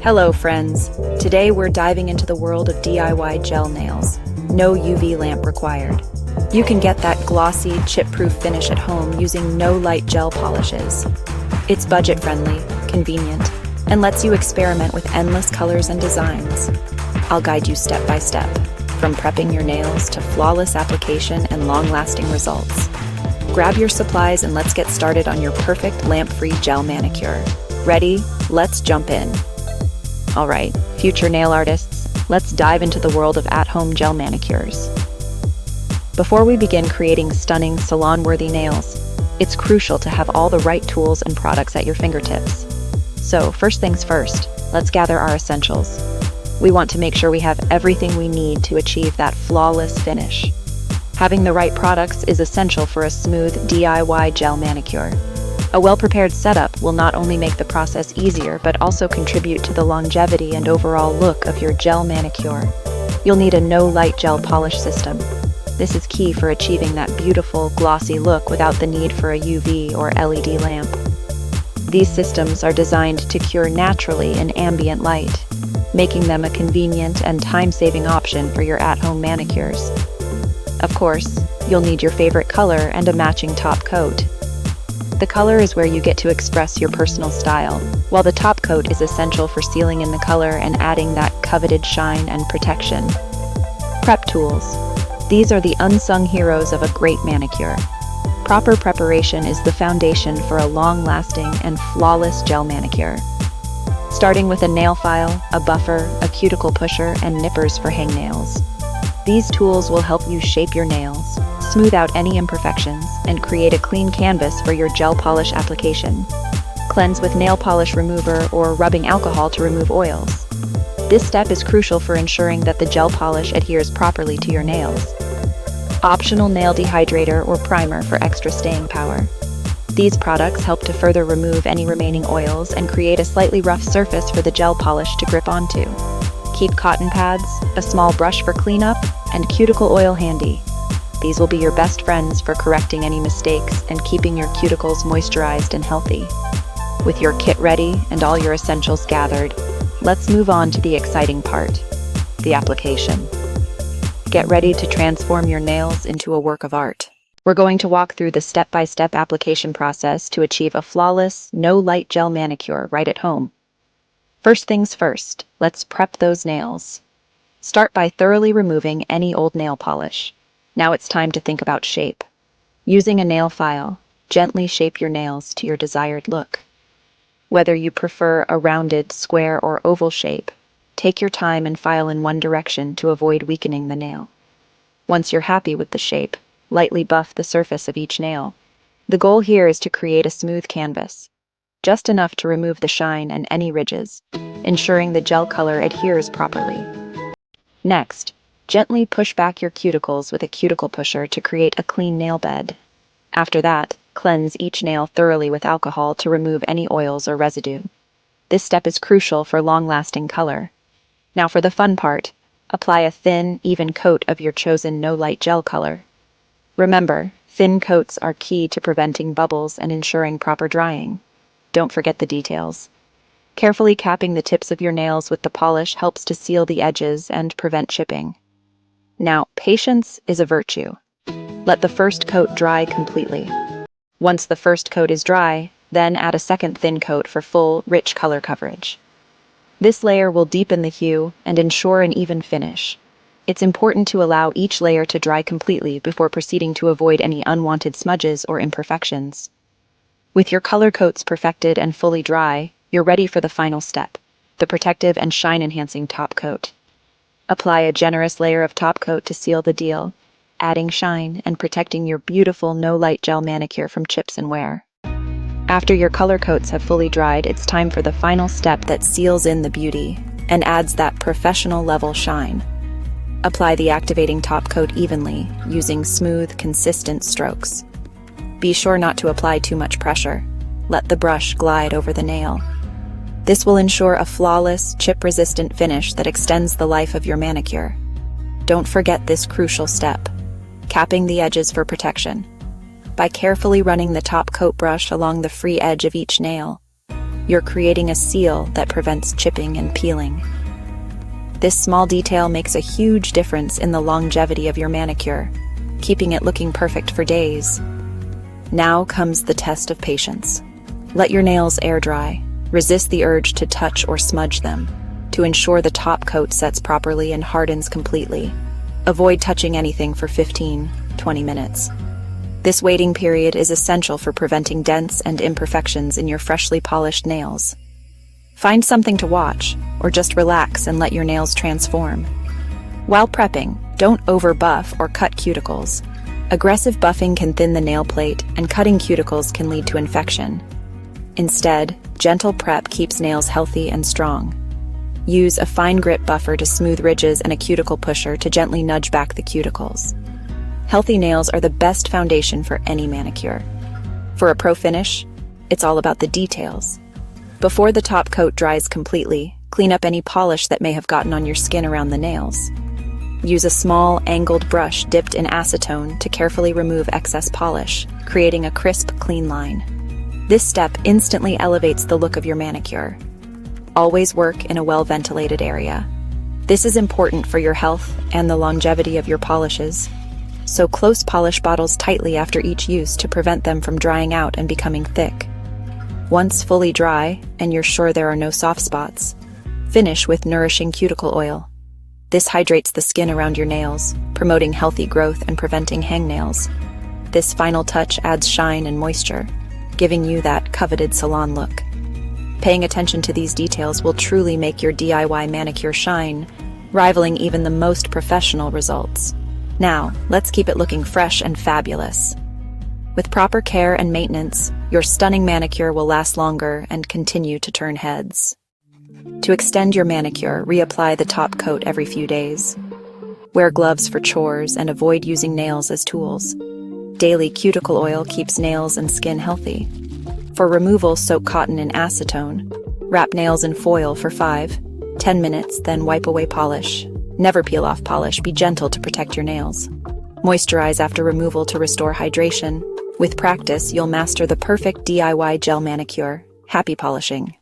Hello friends, today we're diving into the world of DIY gel nails. No UV lamp required. You can get that glossy, chip-proof finish at home using no light gel polishes. It's budget-friendly, convenient, and lets you experiment with endless colors and designs. I'll guide you step by step, from prepping your nails to flawless application and long-lasting results. Grab your supplies and let's get started on your perfect lamp-free gel manicure. Ready? Let's jump in. Alright, future nail artists, let's dive into the world of at-home gel manicures. Before we begin creating stunning, salon-worthy nails, it's crucial to have all the right tools and products at your fingertips. So, first things first, let's gather our essentials. We want to make sure we have everything we need to achieve that flawless finish. Having the right products is essential for a smooth DIY gel manicure. A well-prepared setup will not only make the process easier, but also contribute to the longevity and overall look of your gel manicure. You'll need a no-light gel polish system. This is key for achieving that beautiful, glossy look without the need for a UV or LED lamp. These systems are designed to cure naturally in ambient light, making them a convenient and time-saving option for your at-home manicures. Of course, you'll need your favorite color and a matching top coat. The color is where you get to express your personal style, while the top coat is essential for sealing in the color and adding that coveted shine and protection. Prep tools. These are the unsung heroes of a great manicure. Proper preparation is the foundation for a long-lasting and flawless gel manicure. Starting with a nail file, a buffer, a cuticle pusher, and nippers for hangnails. These tools will help you shape your nails, smooth out any imperfections, and create a clean canvas for your gel polish application. Cleanse with nail polish remover or rubbing alcohol to remove oils. This step is crucial for ensuring that the gel polish adheres properly to your nails. Optional nail dehydrator or primer for extra staying power. These products help to further remove any remaining oils and create a slightly rough surface for the gel polish to grip onto. Keep cotton pads, a small brush for cleanup, and cuticle oil handy. These will be your best friends for correcting any mistakes and keeping your cuticles moisturized and healthy. With your kit ready and all your essentials gathered, let's move on to the exciting part, the application. Get ready to transform your nails into a work of art. We're going to walk through the step-by-step application process to achieve a flawless, no-light gel manicure right at home. First things first, let's prep those nails. Start by thoroughly removing any old nail polish. Now it's time to think about shape. Using a nail file, gently shape your nails to your desired look. Whether you prefer a rounded, square, or oval shape, take your time and file in one direction to avoid weakening the nail. Once you're happy with the shape, lightly buff the surface of each nail. The goal here is to create a smooth canvas, just enough to remove the shine and any ridges, ensuring the gel color adheres properly. Next, gently push back your cuticles with a cuticle pusher to create a clean nail bed. After that, cleanse each nail thoroughly with alcohol to remove any oils or residue. This step is crucial for long-lasting color. Now for the fun part, apply a thin, even coat of your chosen no-light gel color. Remember, thin coats are key to preventing bubbles and ensuring proper drying. Don't forget the details. Carefully capping the tips of your nails with the polish helps to seal the edges and prevent chipping. Now, patience is a virtue. Let the first coat dry completely. Once the first coat is dry, then add a second thin coat for full, rich color coverage. This layer will deepen the hue and ensure an even finish. It's important to allow each layer to dry completely before proceeding to avoid any unwanted smudges or imperfections. With your color coats perfected and fully dry, you're ready for the final step, the protective and shine-enhancing top coat. Apply a generous layer of top coat to seal the deal, adding shine and protecting your beautiful no-light gel manicure from chips and wear. After your color coats have fully dried, it's time for the final step that seals in the beauty and adds that professional-level shine. Apply the activating top coat evenly, using smooth, consistent strokes. Be sure not to apply too much pressure. Let the brush glide over the nail. This will ensure a flawless, chip-resistant finish that extends the life of your manicure. Don't forget this crucial step, capping the edges for protection. By carefully running the top coat brush along the free edge of each nail, You're creating a seal that prevents chipping and peeling. This small detail makes a huge difference in the longevity of your manicure, keeping it looking perfect for days. Now comes the test of patience. Let your nails air dry. Resist the urge to touch or smudge them, to ensure the top coat sets properly and hardens completely. Avoid touching anything for 15-20 minutes. This waiting period is essential for preventing dents and imperfections in your freshly polished nails. Find something to watch, or just relax and let your nails transform. While prepping, don't over-buff or cut cuticles. Aggressive buffing can thin the nail plate, and cutting cuticles can lead to infection. Instead, gentle prep keeps nails healthy and strong. Use a fine grit buffer to smooth ridges and a cuticle pusher to gently nudge back the cuticles. Healthy nails are the best foundation for any manicure. For a pro finish, it's all about the details. Before the top coat dries completely, clean up any polish that may have gotten on your skin around the nails. Use a small, angled brush dipped in acetone to carefully remove excess polish, creating a crisp, clean line. This step instantly elevates the look of your manicure. Always work in a well-ventilated area. This is important for your health and the longevity of your polishes. So close polish bottles tightly after each use to prevent them from drying out and becoming thick. Once fully dry, and you're sure there are no soft spots, finish with nourishing cuticle oil. This hydrates the skin around your nails, promoting healthy growth and preventing hangnails. This final touch adds shine and moisture, giving you that coveted salon look. Paying attention to these details will truly make your DIY manicure shine, rivaling even the most professional results. Now, let's keep it looking fresh and fabulous. With proper care and maintenance, your stunning manicure will last longer and continue to turn heads. To extend your manicure, reapply the top coat every few days. Wear gloves for chores and avoid using nails as tools. Daily cuticle oil keeps nails and skin healthy. For removal, soak cotton in acetone. Wrap nails in foil for 5-10 minutes, then wipe away polish. Never peel off polish, be gentle to protect your nails. Moisturize after removal to restore hydration. With practice, you'll master the perfect DIY gel manicure. Happy polishing!